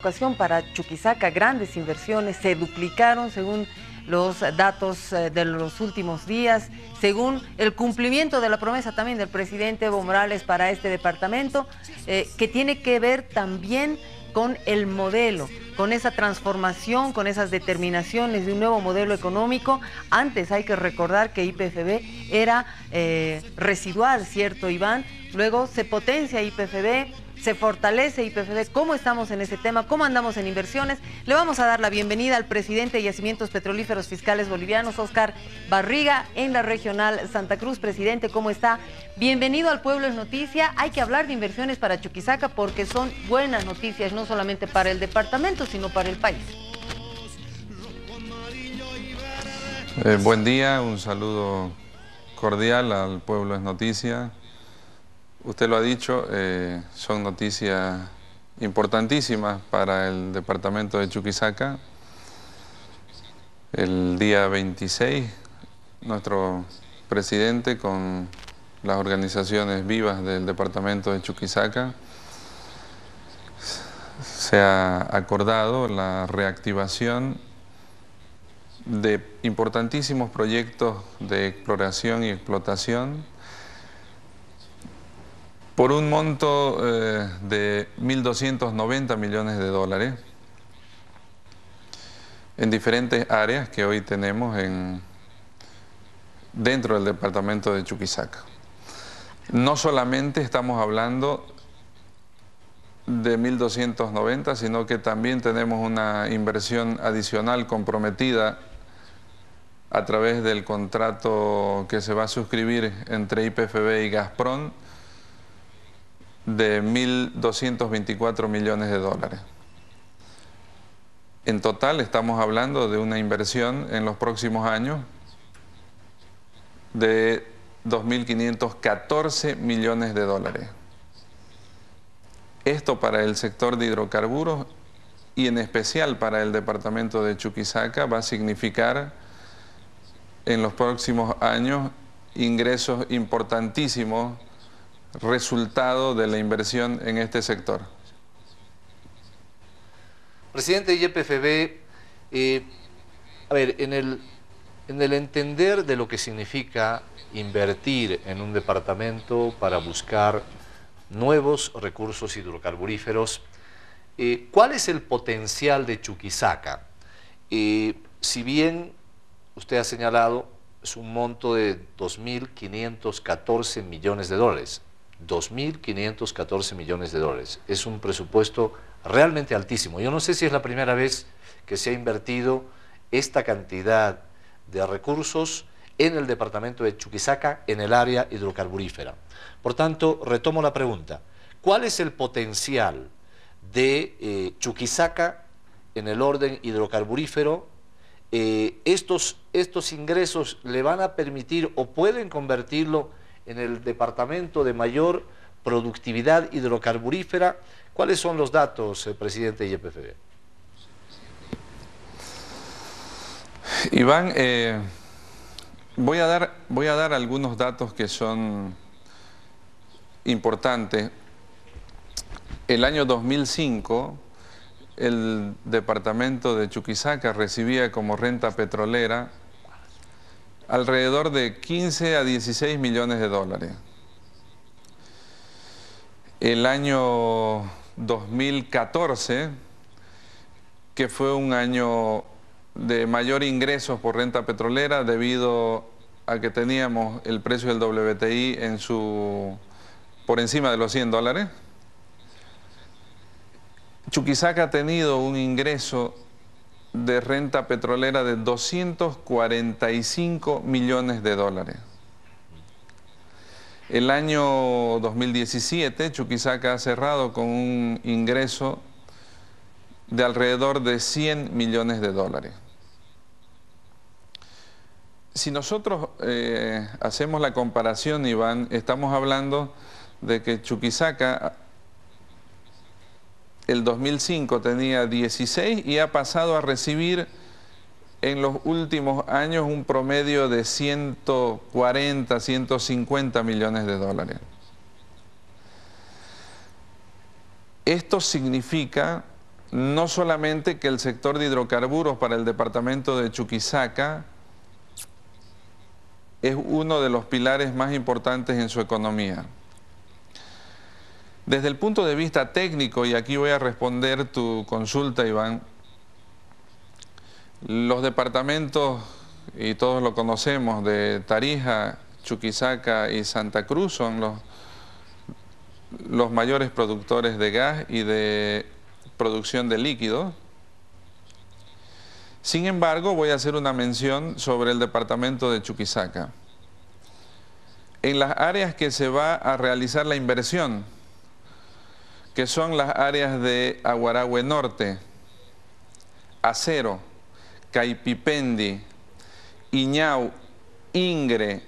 Ocasión para Chuquisaca, grandes inversiones se duplicaron según los datos de los últimos días, según el cumplimiento de la promesa también del presidente Evo Morales para este departamento, que tiene que ver también con el modelo, con esa transformación, con esas determinaciones de un nuevo modelo económico. Antes hay que recordar que YPFB era residual, ¿cierto, Iván? Luego se potencia YPFB, se fortalece YPFB. ¿Cómo estamos en ese tema? ¿Cómo andamos en inversiones? Le vamos a dar la bienvenida al presidente de Yacimientos Petrolíferos Fiscales Bolivianos, Oscar Barriga, en la regional Santa Cruz. Presidente, ¿cómo está? Bienvenido al Pueblo es Noticia. Hay que hablar de inversiones para Chuquisaca porque son buenas noticias, no solamente para el departamento, sino para el país. Buen día, un saludo cordial al Pueblo es Noticia. Usted lo ha dicho, son noticias importantísimas para el departamento de Chuquisaca. El día 26, nuestro presidente con las organizaciones vivas del departamento de Chuquisaca se ha acordado la reactivación de importantísimos proyectos de exploración y explotación por un monto de 1.290 millones de dólares en diferentes áreas que hoy tenemos dentro del departamento de Chuquisaca. No solamente estamos hablando de 1.290, sino que también tenemos una inversión adicional comprometida a través del contrato que se va a suscribir entre YPFB y Gazprom de 1.224 millones de dólares. En total estamos hablando de una inversión en los próximos años de 2.514 millones de dólares. Esto para el sector de hidrocarburos y en especial para el departamento de Chuquisaca va a significar en los próximos años ingresos importantísimos resultado de la inversión en este sector. Presidente de YPFB, a ver, en el entender de lo que significa invertir en un departamento para buscar nuevos recursos hidrocarburíferos, ¿cuál es el potencial de Chuquisaca? Si bien usted ha señalado, es un monto de 2.514 millones de dólares. 2.514 millones de dólares. Es un presupuesto realmente altísimo. Yo no sé si es la primera vez que se ha invertido esta cantidad de recursos en el departamento de Chuquisaca, en el área hidrocarburífera. Por tanto, retomo la pregunta. ¿Cuál es el potencial de Chuquisaca en el orden hidrocarburífero? ¿Estos ingresos le van a permitir o pueden convertirlo en el departamento de mayor productividad hidrocarburífera? ¿Cuáles son los datos, presidente de YPFB? Iván, voy a dar algunos datos que son importantes. El año 2005, el departamento de Chuquisaca recibía como renta petrolera alrededor de 15 a 16 millones de dólares. El año 2014, que fue un año de mayor ingresos por renta petrolera debido a que teníamos el precio del WTI por encima de los 100 dólares, Chuquisaca ha tenido un ingreso de renta petrolera de 245 millones de dólares. El año 2017, Chuquisaca ha cerrado con un ingreso de alrededor de 100 millones de dólares. Si nosotros hacemos la comparación, Iván, estamos hablando de que Chuquisaca el 2005 tenía 16 y ha pasado a recibir en los últimos años un promedio de 140, 150 millones de dólares. Esto significa no solamente que el sector de hidrocarburos para el departamento de Chuquisaca es uno de los pilares más importantes en su economía. Desde el punto de vista técnico, y aquí voy a responder tu consulta, Iván, los departamentos, y todos lo conocemos, de Tarija, Chuquisaca y Santa Cruz son los mayores productores de gas y de producción de líquidos. Sin embargo, voy a hacer una mención sobre el departamento de Chuquisaca. En las áreas que se va a realizar la inversión, que son las áreas de Aguarahue Norte, Acero, Caipipendi, Iñau, Ingre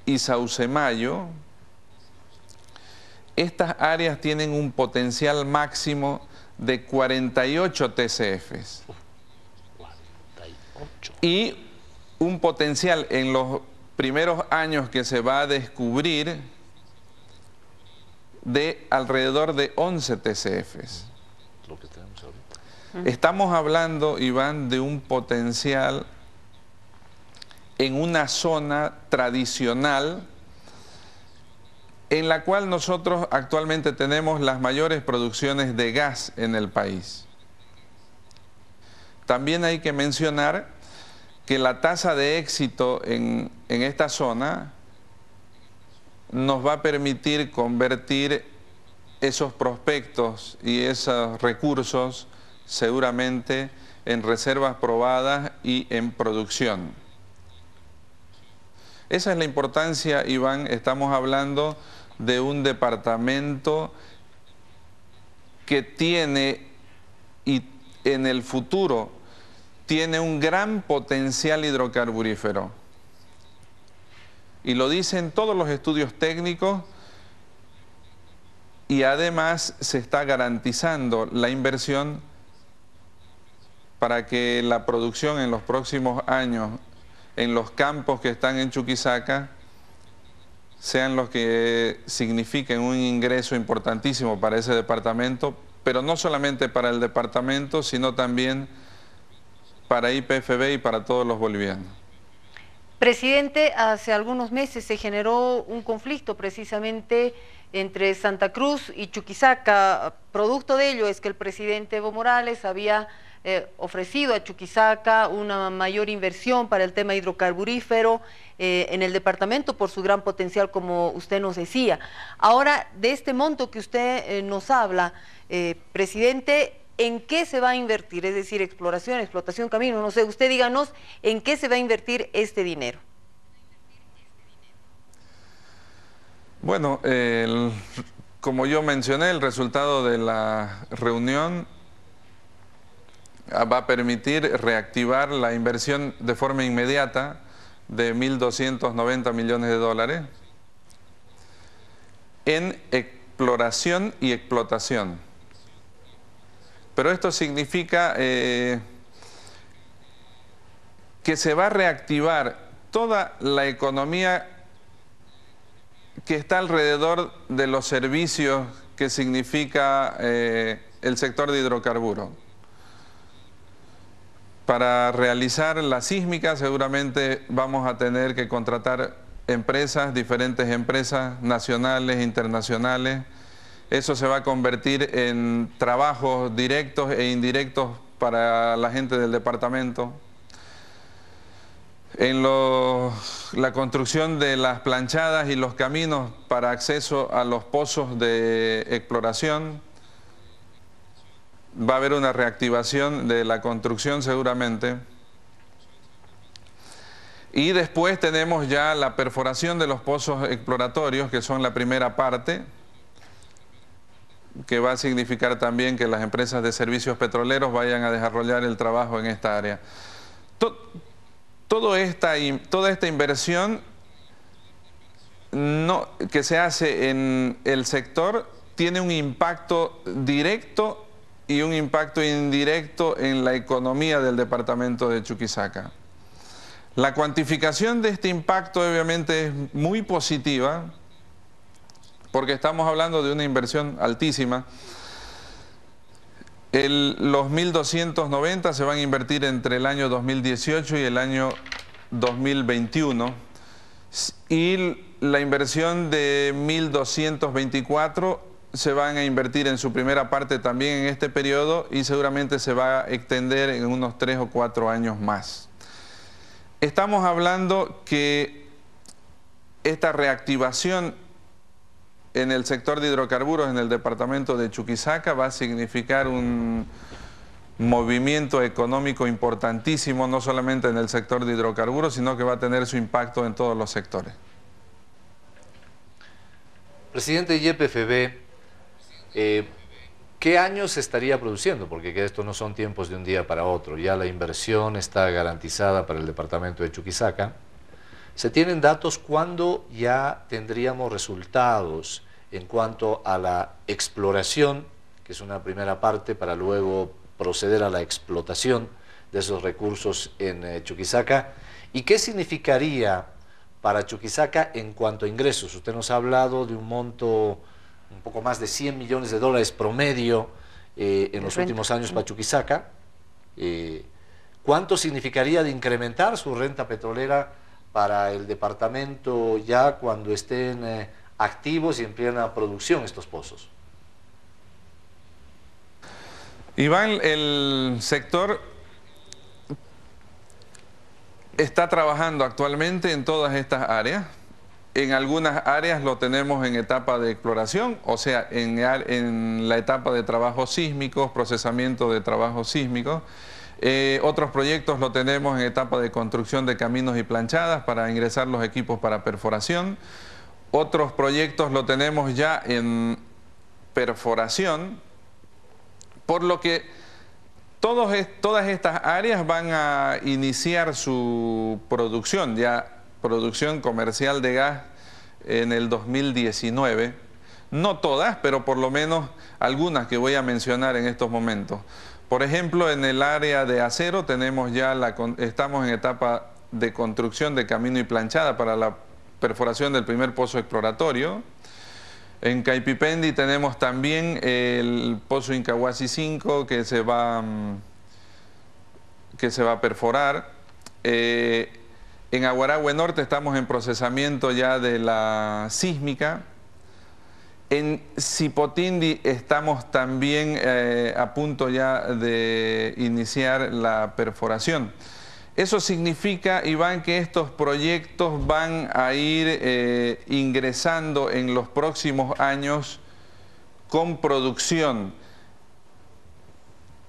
y Saucemayo, estas áreas tienen un potencial máximo de 48 TCFs. 48. Y un potencial en los primeros años que se va a descubrir de alrededor de 11 TCFs. Lo que tenemos ahorita. Estamos hablando, Iván, de un potencial en una zona tradicional en la cual nosotros actualmente tenemos las mayores producciones de gas en el país. También hay que mencionar que la tasa de éxito en esta zona nos va a permitir convertir esos prospectos y esos recursos seguramente en reservas probadas y en producción. Esa es la importancia, Iván. Estamos hablando de un departamento que tiene y en el futuro tiene un gran potencial hidrocarburífero. Y lo dicen todos los estudios técnicos, y además se está garantizando la inversión para que la producción en los próximos años en los campos que están en Chuquisaca sean los que signifiquen un ingreso importantísimo para ese departamento, pero no solamente para el departamento, sino también para YPFB y para todos los bolivianos. Presidente, hace algunos meses se generó un conflicto precisamente entre Santa Cruz y Chuquisaca. Producto de ello es que el presidente Evo Morales había ofrecido a Chuquisaca una mayor inversión para el tema hidrocarburífero en el departamento por su gran potencial, como usted nos decía. Ahora, de este monto que usted nos habla, presidente, ¿en qué se va a invertir? Es decir, exploración, explotación, camino, no sé, usted díganos en qué se va a invertir este dinero. Bueno, como yo mencioné, el resultado de la reunión va a permitir reactivar la inversión de forma inmediata de 1.290 millones de dólares en exploración y explotación. Pero esto significa que se va a reactivar toda la economía que está alrededor de los servicios que significa el sector de hidrocarburos. Para realizar la sísmica seguramente vamos a tener que contratar empresas, diferentes empresas nacionales, internacionales. Eso se va a convertir en trabajos directos e indirectos para la gente del departamento. En la construcción de las planchadas y los caminos para acceso a los pozos de exploración. Va a haber una reactivación de la construcción seguramente. Y después tenemos ya la perforación de los pozos exploratorios, que son la primera parte, que va a significar también que las empresas de servicios petroleros vayan a desarrollar el trabajo en esta área. Toda esta inversión que se hace en el sector tiene un impacto directo y un impacto indirecto en la economía del departamento de Chuquisaca. La cuantificación de este impacto obviamente es muy positiva, porque estamos hablando de una inversión altísima. Los 1.290 se van a invertir entre el año 2018 y el año 2021. Y la inversión de 1.224 se van a invertir en su primera parte también en este periodo y seguramente se va a extender en unos 3 o 4 años más. Estamos hablando que esta reactivación en el sector de hidrocarburos en el departamento de Chuquisaca va a significar un movimiento económico importantísimo, no solamente en el sector de hidrocarburos, sino que va a tener su impacto en todos los sectores. Presidente de YPFB, ¿qué años se estaría produciendo? Porque esto no son tiempos de un día para otro. Ya la inversión está garantizada para el departamento de Chuquisaca. ¿Se tienen datos cuándo ya tendríamos resultados en cuanto a la exploración, que es una primera parte, para luego proceder a la explotación de esos recursos en Chuquisaca? ¿Y qué significaría para Chuquisaca en cuanto a ingresos? Usted nos ha hablado de un monto un poco más de 100 millones de dólares promedio en los últimos años para Chuquisaca. ¿Cuánto significaría de incrementar su renta petrolera para el departamento ya cuando estén activos y en plena producción estos pozos? Iván, el sector está trabajando actualmente en todas estas áreas. En algunas áreas lo tenemos en etapa de exploración, o sea, en la etapa de trabajos sísmicos, procesamiento de trabajos sísmicos. Otros proyectos lo tenemos en etapa de construcción de caminos y planchadas para ingresar los equipos para perforación. Otros proyectos lo tenemos ya en perforación, por lo que todas estas áreas van a iniciar su producción, ya producción comercial de gas en el 2019. No todas, pero por lo menos algunas que voy a mencionar en estos momentos. Por ejemplo, en el área de acero tenemos ya estamos en etapa de construcción de camino y planchada para la perforación del primer pozo exploratorio. En Caipipendi tenemos también el pozo Incahuasi 5 que se va a perforar. En Aguarahue Norte estamos en procesamiento ya de la sísmica. En Cipotindi estamos también a punto ya de iniciar la perforación. Eso significa, Iván, que estos proyectos van a ir ingresando en los próximos años con producción.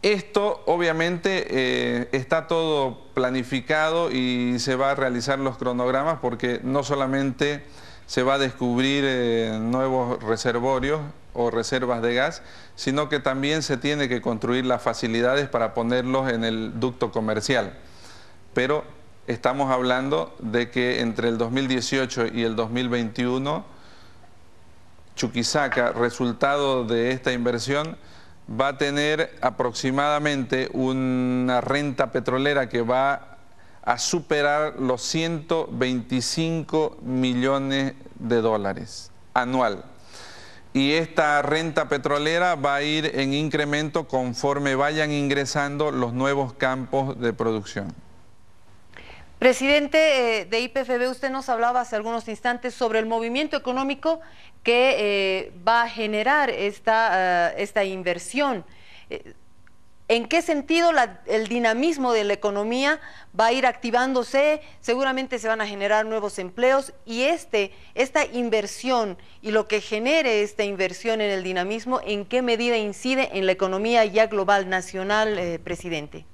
Esto obviamente está todo planificado y se va a realizar los cronogramas porque no solamente se va a descubrir nuevos reservorios o reservas de gas, sino que también se tiene que construir las facilidades para ponerlos en el ducto comercial. Pero estamos hablando de que entre el 2018 y el 2021, Chuquisaca, resultado de esta inversión, va a tener aproximadamente una renta petrolera que va a superar los 125 millones de dólares anual. Y esta renta petrolera va a ir en incremento conforme vayan ingresando los nuevos campos de producción. Presidente de YPFB, usted nos hablaba hace algunos instantes sobre el movimiento económico que va a generar esta inversión. ¿En qué sentido el dinamismo de la economía va a ir activándose? Seguramente se van a generar nuevos empleos y esta inversión y lo que genere esta inversión en el dinamismo, ¿en qué medida incide en la economía ya global, nacional, presidente?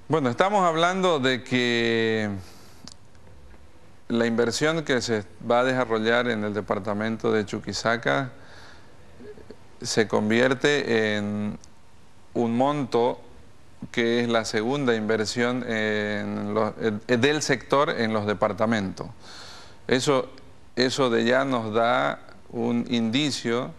Bueno, estamos hablando de que la inversión que se va a desarrollar en el departamento de Chuquisaca se convierte en un monto que es la segunda inversión del sector en los departamentos. Eso de ya nos da un indicio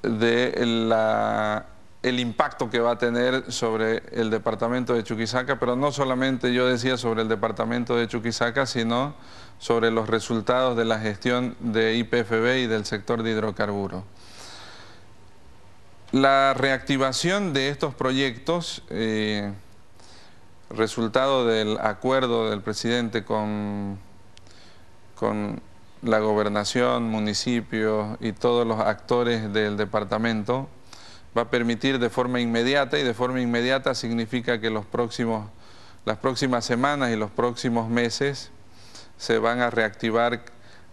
de el impacto que va a tener sobre el departamento de Chuquisaca, pero no solamente yo decía sobre el departamento de Chuquisaca, sino sobre los resultados de la gestión de YPFB y del sector de hidrocarburos. La reactivación de estos proyectos, resultado del acuerdo del presidente con la gobernación, municipios y todos los actores del departamento, va a permitir de forma inmediata, y de forma inmediata significa que las próximas semanas y los próximos meses se van a reactivar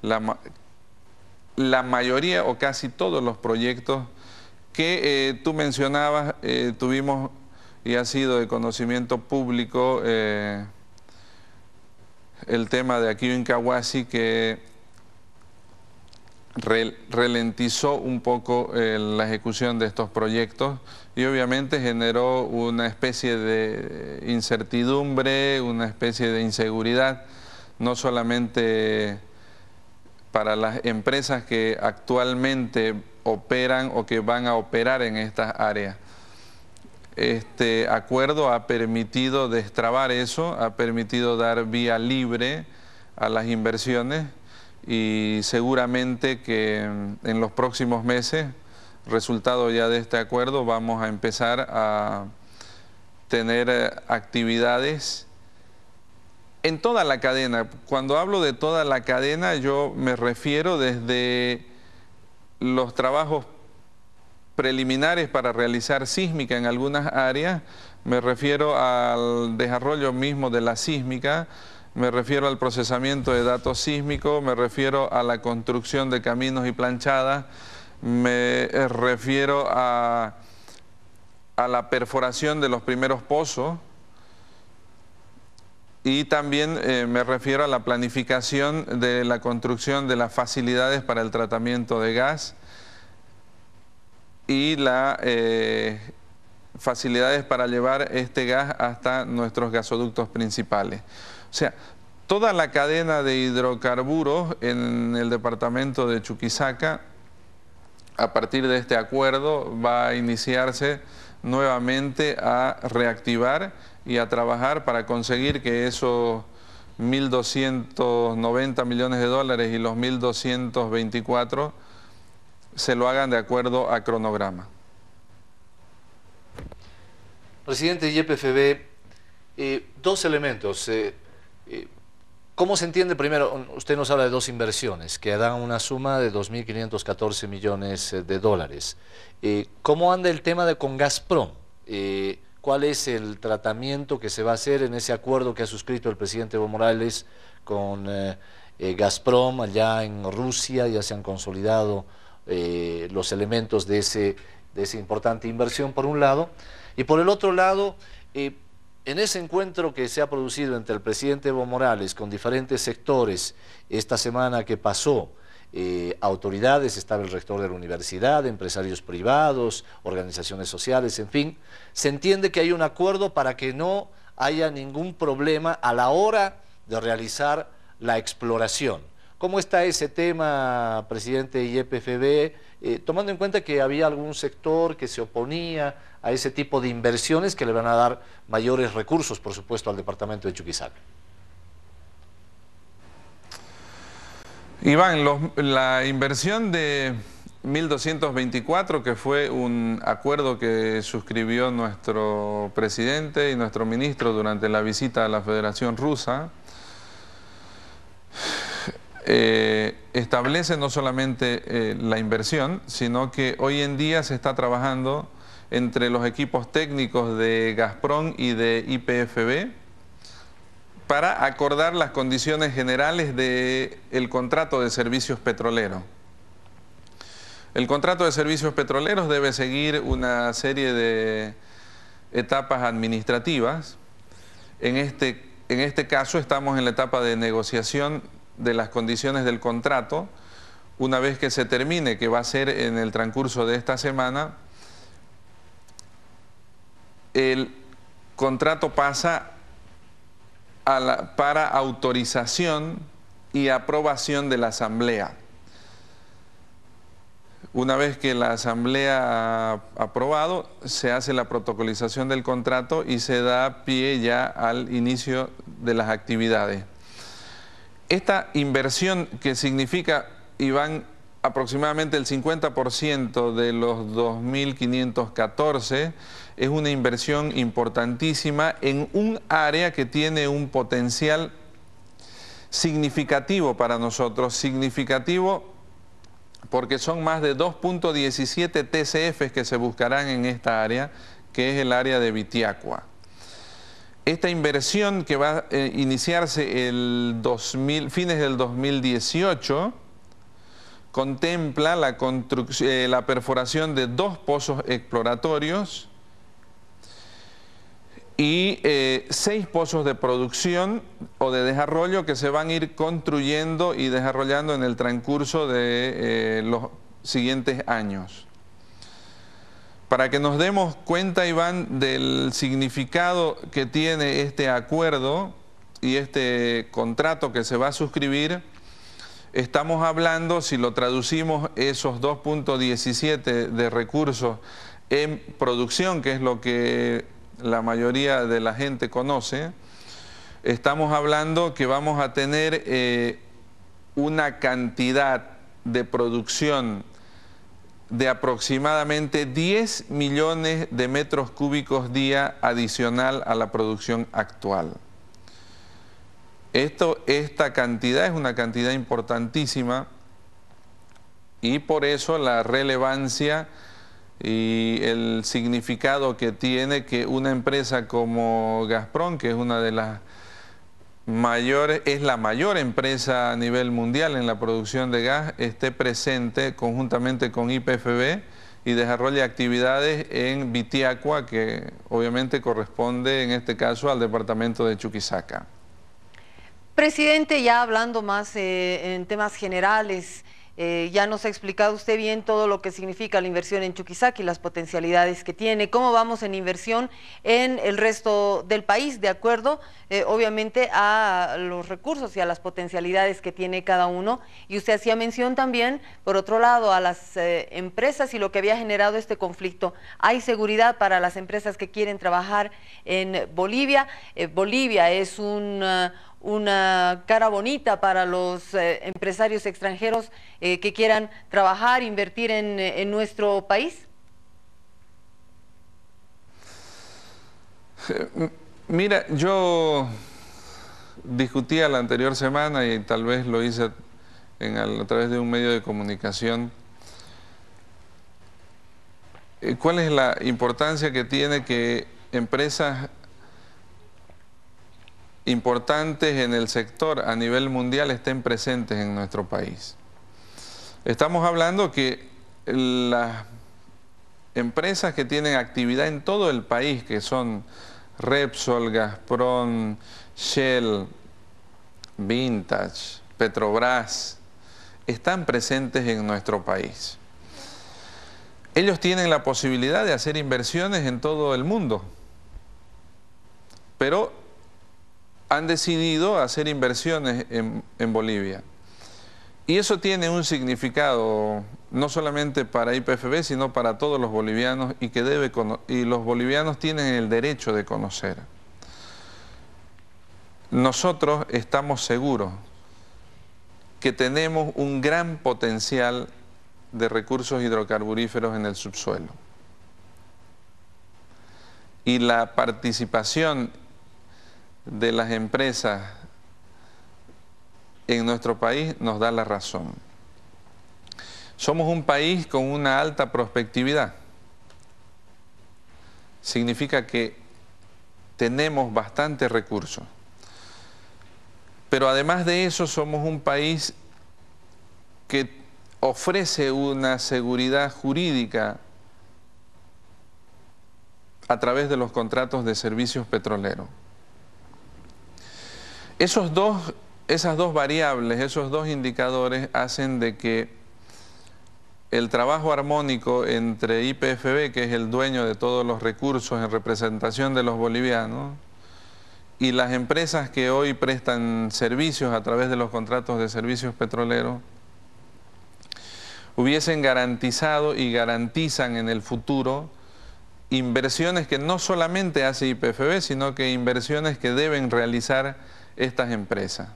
la mayoría o casi todos los proyectos que tú mencionabas. Tuvimos y ha sido de conocimiento público el tema de Aquillo Incahuasi, que ralentizó un poco la ejecución de estos proyectos y obviamente generó una especie de incertidumbre, una especie de inseguridad, no solamente para las empresas que actualmente operan o que van a operar en estas áreas. Este acuerdo ha permitido destrabar eso, ha permitido dar vía libre a las inversiones, y seguramente que en los próximos meses, resultado ya de este acuerdo, vamos a empezar a tener actividades en toda la cadena. Cuando hablo de toda la cadena, yo me refiero desde los trabajos preliminares para realizar sísmica en algunas áreas, me refiero al desarrollo mismo de la sísmica, me refiero al procesamiento de datos sísmicos, me refiero a la construcción de caminos y planchadas, me refiero a la perforación de los primeros pozos, y también me refiero a la planificación de la construcción de las facilidades para el tratamiento de gas y las facilidades para llevar este gas hasta nuestros gasoductos principales. O sea, toda la cadena de hidrocarburos en el departamento de Chuquisaca, a partir de este acuerdo, va a iniciarse nuevamente a reactivar y a trabajar para conseguir que esos 1.290 millones de dólares y los 1.224 se lo hagan de acuerdo a cronograma. Presidente YPFB, dos elementos. ¿Cómo se entiende? Primero, usted nos habla de dos inversiones que dan una suma de 2.514 millones de dólares. ¿Cómo anda el tema con Gazprom? ¿Cuál es el tratamiento que se va a hacer en ese acuerdo que ha suscrito el presidente Evo Morales con Gazprom allá en Rusia? Ya se han consolidado los elementos de esa importante inversión, por un lado. Y por el otro lado, en ese encuentro que se ha producido entre el presidente Evo Morales con diferentes sectores esta semana que pasó, autoridades, estaba el rector de la universidad, empresarios privados, organizaciones sociales, en fin, se entiende que hay un acuerdo para que no haya ningún problema a la hora de realizar la exploración. ¿Cómo está ese tema, presidente YPFB, tomando en cuenta que había algún sector que se oponía a ese tipo de inversiones que le van a dar mayores recursos, por supuesto, al departamento de Chuquisaca? Iván, la inversión de 1.224, que fue un acuerdo que suscribió nuestro presidente y nuestro ministro durante la visita a la Federación Rusa, establece no solamente la inversión, sino que hoy en día se está trabajando entre los equipos técnicos de Gazprom y de YPFB para acordar las condiciones generales del contrato de servicios petroleros. El contrato de servicios petroleros debe seguir una serie de etapas administrativas. En este caso estamos en la etapa de negociación de las condiciones del contrato. Una vez que se termine, que va a ser en el transcurso de esta semana, el contrato pasa para autorización y aprobación de la Asamblea. Una vez que la Asamblea ha aprobado, se hace la protocolización del contrato y se da pie ya al inicio de las actividades. Esta inversión, que significa, Iván, aproximadamente el 50% de los 2.514, es una inversión importantísima en un área que tiene un potencial significativo para nosotros, significativo porque son más de 2.17 TCF que se buscarán en esta área, que es el área de Bitiacua. Esta inversión que va a iniciarse fines del 2018, contempla la perforación de 2 pozos exploratorios y 6 pozos de producción o de desarrollo que se van a ir construyendo y desarrollando en el transcurso de los siguientes años. Para que nos demos cuenta, Iván, del significado que tiene este acuerdo y este contrato que se va a suscribir, estamos hablando, si lo traducimos, esos 2.17 de recursos en producción, que es lo que la mayoría de la gente conoce, estamos hablando que vamos a tener una cantidad de producción de aproximadamente 10 millones de metros cúbicos día adicional a la producción actual. Esta cantidad es una cantidad importantísima y por eso la relevancia y el significado que tiene que una empresa como Gazprom, que es una de las mayores, es la mayor empresa a nivel mundial en la producción de gas, esté presente conjuntamente con YPFB y desarrolle actividades en Bitiacua, que obviamente corresponde en este caso al departamento de Chuquisaca. Presidente, ya hablando más en temas generales, ya nos ha explicado usted bien todo lo que significa la inversión en Chuquisaca y las potencialidades que tiene. ¿Cómo vamos en inversión en el resto del país? De acuerdo, obviamente, a los recursos y a las potencialidades que tiene cada uno. Y usted hacía mención también, por otro lado, a las empresas y lo que había generado este conflicto. ¿Hay seguridad para las empresas que quieren trabajar en Bolivia? Bolivia es una cara bonita para los empresarios extranjeros que quieran trabajar, invertir en nuestro país. Mira, yo discutía la anterior semana y tal vez lo hice a través de un medio de comunicación. ¿Cuál es la importancia que tiene que empresas importantes en el sector a nivel mundial estén presentes en nuestro país? Estamos hablando que las empresas que tienen actividad en todo el país, que son Repsol, Gazprom, Shell, Vintage, Petrobras, están presentes en nuestro país. Ellos tienen la posibilidad de hacer inversiones en todo el mundo, pero han decidido hacer inversiones en Bolivia. Y eso tiene un significado no solamente para YPFB, sino para todos los bolivianos y los bolivianos tienen el derecho de conocer. Nosotros estamos seguros que tenemos un gran potencial de recursos hidrocarburíferos en el subsuelo. Y la participación de las empresas en nuestro país nos da la razón. Somos un país con una alta prospectividad. Significa que tenemos bastantes recursos. Pero además de eso, somos un país que ofrece una seguridad jurídica a través de los contratos de servicios petroleros. Esas dos variables, esos dos indicadores hacen de que el trabajo armónico entre YPFB, que es el dueño de todos los recursos en representación de los bolivianos, y las empresas que hoy prestan servicios a través de los contratos de servicios petroleros, hubiesen garantizado y garantizan en el futuro inversiones que no solamente hace YPFB, sino que inversiones que deben realizar estas empresas.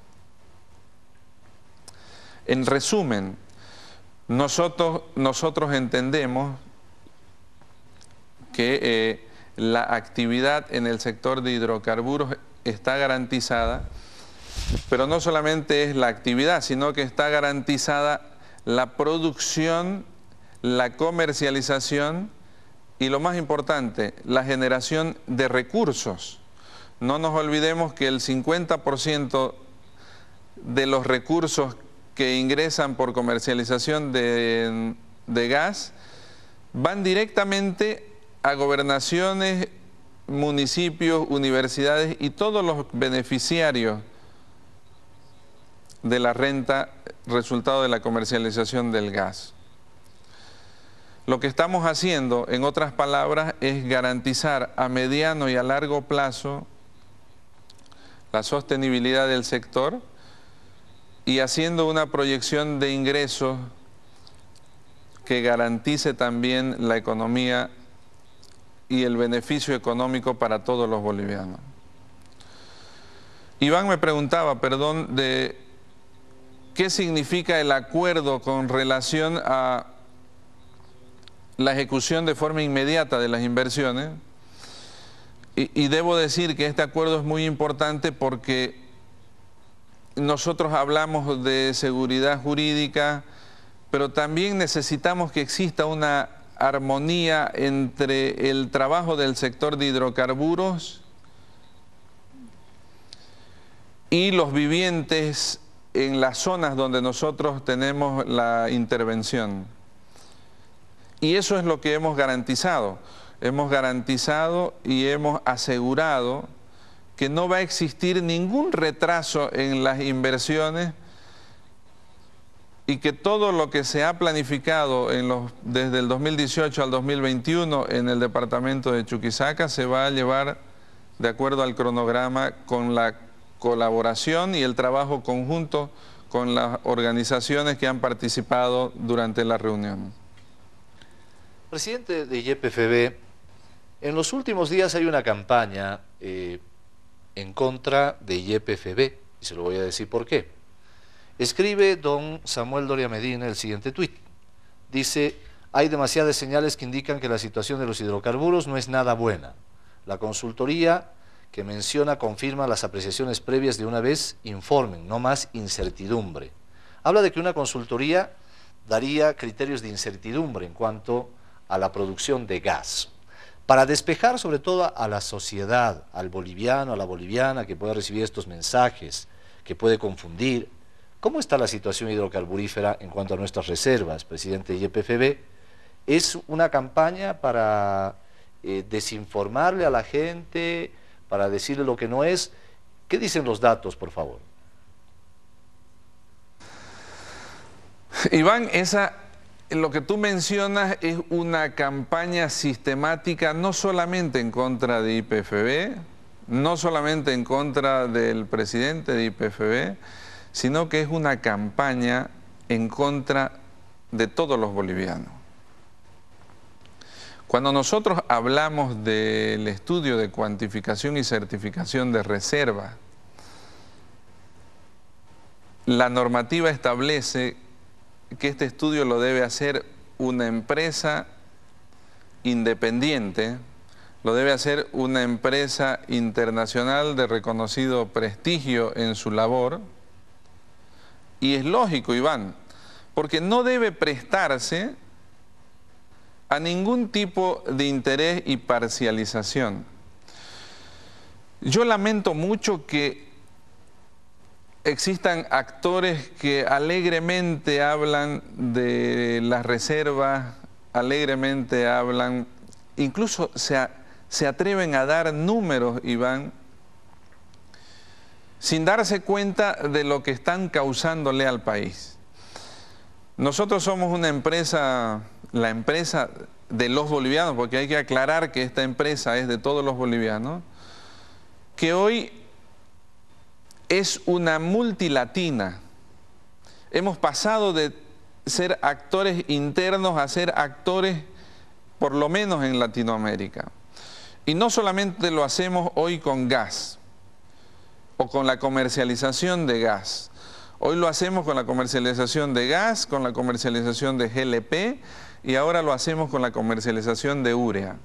En resumen, Nosotros entendemos que la actividad en el sector de hidrocarburos está garantizada, pero no solamente es la actividad, sino que está garantizada la producción, la comercialización y, lo más importante, la generación de recursos. No nos olvidemos que el 50% de los recursos que ingresan por comercialización de gas van directamente a gobernaciones, municipios, universidades y todos los beneficiarios de la renta resultado de la comercialización del gas. Lo que estamos haciendo, en otras palabras, es garantizar a mediano y a largo plazo la sostenibilidad del sector y haciendo una proyección de ingresos que garantice también la economía y el beneficio económico para todos los bolivianos. Iván me preguntaba, perdón, de qué significa el acuerdo con relación a la ejecución de forma inmediata de las inversiones. Y debo decir que este acuerdo es muy importante porque nosotros hablamos de seguridad jurídica, pero también necesitamos que exista una armonía entre el trabajo del sector de hidrocarburos y los vivientes en las zonas donde nosotros tenemos la intervención. Y eso es lo que hemos garantizado. Hemos garantizado y hemos asegurado que no va a existir ningún retraso en las inversiones y que todo lo que se ha planificado desde el 2018 al 2021 en el departamento de Chuquisaca se va a llevar de acuerdo al cronograma con la colaboración y el trabajo conjunto con las organizaciones que han participado durante la reunión. Presidente de YPFB, en los últimos días hay una campaña en contra de YPFB, y se lo voy a decir por qué. Escribe don Samuel Doria Medina el siguiente tuit. Dice: hay demasiadas señales que indican que la situación de los hidrocarburos no es nada buena. La consultoría que menciona confirma las apreciaciones previas de una vez, informen, no más incertidumbre. Habla de que una consultoría daría criterios de incertidumbre en cuanto a la producción de gas. Para despejar sobre todo a la sociedad, al boliviano, a la boliviana que pueda recibir estos mensajes, que puede confundir, ¿cómo está la situación hidrocarburífera en cuanto a nuestras reservas, presidente de YPFB? ¿Es una campaña para desinformarle a la gente, para decirle lo que no es? ¿Qué dicen los datos, por favor? Iván, lo que tú mencionas es una campaña sistemática no solamente en contra de YPFB, no solamente en contra del presidente de YPFB, sino que es una campaña en contra de todos los bolivianos. Cuando nosotros hablamos del estudio de cuantificación y certificación de reserva, la normativa establece que este estudio lo debe hacer una empresa independiente, lo debe hacer una empresa internacional de reconocido prestigio en su labor. Y es lógico, Iván, porque no debe prestarse a ningún tipo de interés y parcialización. Yo lamento mucho que existan actores que alegremente hablan de las reservas, alegremente hablan, incluso se atreven a dar números, Iván, sin darse cuenta de lo que están causándole al país. Nosotros somos una empresa, la empresa de los bolivianos, porque hay que aclarar que esta empresa es de todos los bolivianos, que hoy es una multilatina. Hemos pasado de ser actores internos a ser actores, por lo menos en Latinoamérica. Y no solamente lo hacemos hoy con gas, o con la comercialización de gas. Hoy lo hacemos con la comercialización de gas, con la comercialización de GLP y ahora lo hacemos con la comercialización de urea.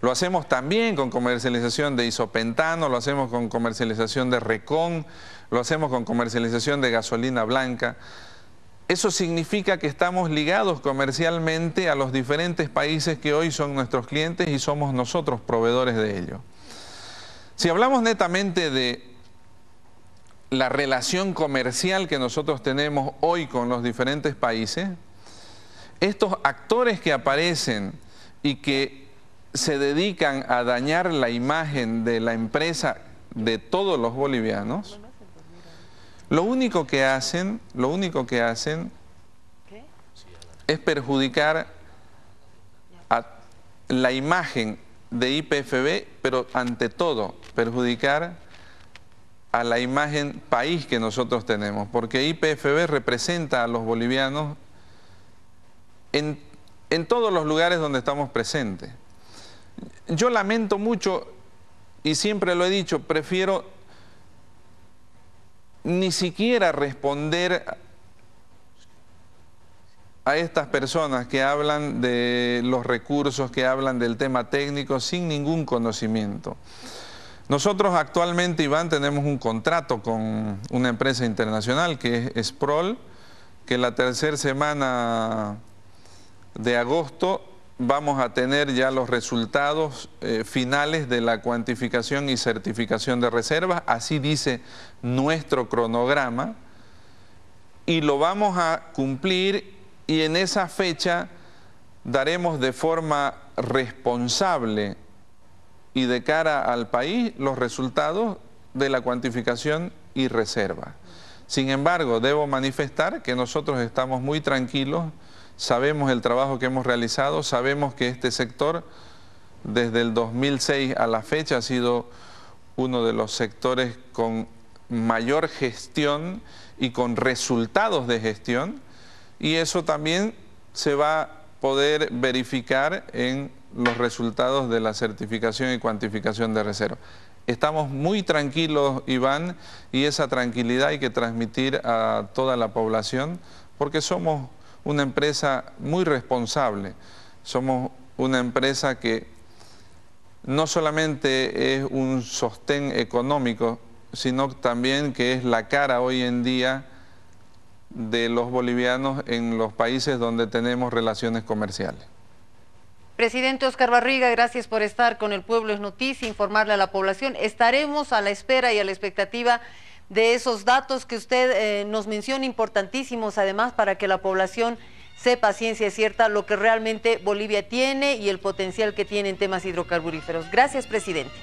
Lo hacemos también con comercialización de isopentano, lo hacemos con comercialización de Recon, lo hacemos con comercialización de gasolina blanca. Eso significa que estamos ligados comercialmente a los diferentes países que hoy son nuestros clientes y somos nosotros proveedores de ellos. Si hablamos netamente de la relación comercial que nosotros tenemos hoy con los diferentes países, estos actores que aparecen y que se dedican a dañar la imagen de la empresa de todos los bolivianos, lo único que hacen es perjudicar a la imagen de YPFB, pero ante todo perjudicar a la imagen país que nosotros tenemos, porque YPFB representa a los bolivianos en todos los lugares donde estamos presentes. Yo lamento mucho, y siempre lo he dicho, prefiero ni siquiera responder a estas personas que hablan de los recursos, que hablan del tema técnico sin ningún conocimiento. Nosotros actualmente, Iván, tenemos un contrato con una empresa internacional que es Sproll, que la tercera semana de agosto vamos a tener ya los resultados finales de la cuantificación y certificación de reservas, así dice nuestro cronograma, y lo vamos a cumplir, y en esa fecha daremos de forma responsable y de cara al país los resultados de la cuantificación y reserva. Sin embargo, debo manifestar que nosotros estamos muy tranquilos, sabemos el trabajo que hemos realizado, sabemos que este sector desde el 2006 a la fecha ha sido uno de los sectores con mayor gestión y con resultados de gestión, y eso también se va a poder verificar en los resultados de la certificación y cuantificación de reserva. Estamos muy tranquilos, Iván, y esa tranquilidad hay que transmitir a toda la población, porque somos una empresa muy responsable, somos una empresa que no solamente es un sostén económico, sino también que es la cara hoy en día de los bolivianos en los países donde tenemos relaciones comerciales. Presidente Oscar Barriga, gracias por estar con El Pueblo es Noticia, informarle a la población. Estaremos a la espera y a la expectativa de esos datos que usted nos menciona, importantísimos además para que la población sepa ciencia cierta lo que realmente Bolivia tiene y el potencial que tiene en temas hidrocarburíferos. Gracias, presidente.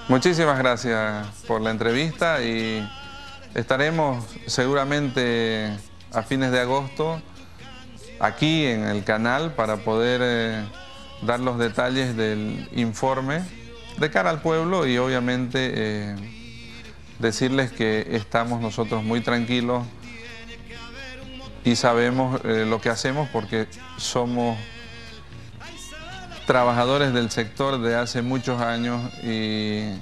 Muchísimas gracias por la entrevista y estaremos seguramente a fines de agosto aquí en el canal para poder dar los detalles del informe de cara al pueblo y obviamente decirles que estamos nosotros muy tranquilos y sabemos lo que hacemos porque somos trabajadores del sector de hace muchos años y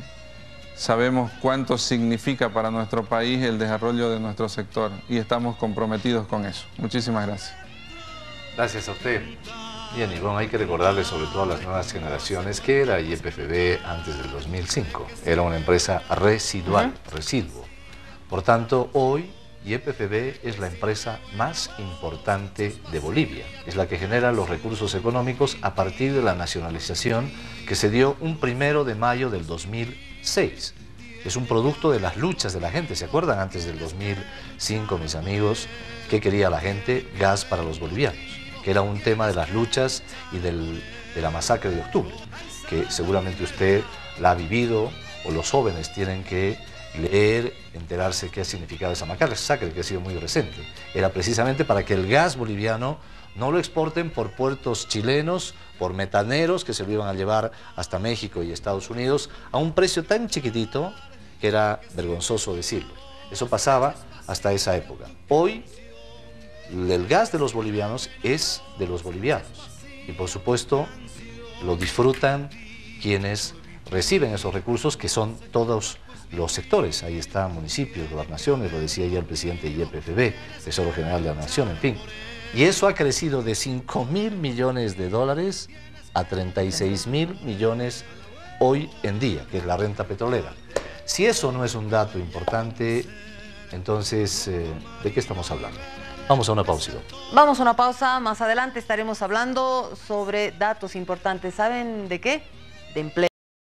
sabemos cuánto significa para nuestro país el desarrollo de nuestro sector y estamos comprometidos con eso. Muchísimas gracias. Gracias a usted. Bien, y bueno, hay que recordarle sobre todo a las nuevas generaciones que era YPFB antes del 2005. Era una empresa residual, residuo. Por tanto, hoy YPFB es la empresa más importante de Bolivia. Es la que genera los recursos económicos a partir de la nacionalización que se dio un 1 de mayo del 2006. Es un producto de las luchas de la gente. ¿Se acuerdan antes del 2005, mis amigos, qué quería la gente? Gas para los bolivianos, que era un tema de las luchas y de la masacre de octubre, que seguramente usted la ha vivido o los jóvenes tienen que leer, enterarse qué ha significado esa masacre que ha sido muy reciente. Era precisamente para que el gas boliviano no lo exporten por puertos chilenos, por metaneros que se lo iban a llevar hasta México y Estados Unidos a un precio tan chiquitito que era vergonzoso decirlo. Eso pasaba hasta esa época. Hoy el gas de los bolivianos es de los bolivianos y por supuesto lo disfrutan quienes reciben esos recursos, que son todos los sectores. Ahí están municipios, gobernaciones, lo decía ya el presidente de YPFB, Tesoro General de la Nación, en fin. Y eso ha crecido de 5.000 millones de dólares a 36.000 millones hoy en día, que es la renta petrolera. Si eso no es un dato importante, entonces, ¿de qué estamos hablando? Vamos a una pausa. Vamos a una pausa, más adelante estaremos hablando sobre datos importantes. ¿Saben de qué? De empleo.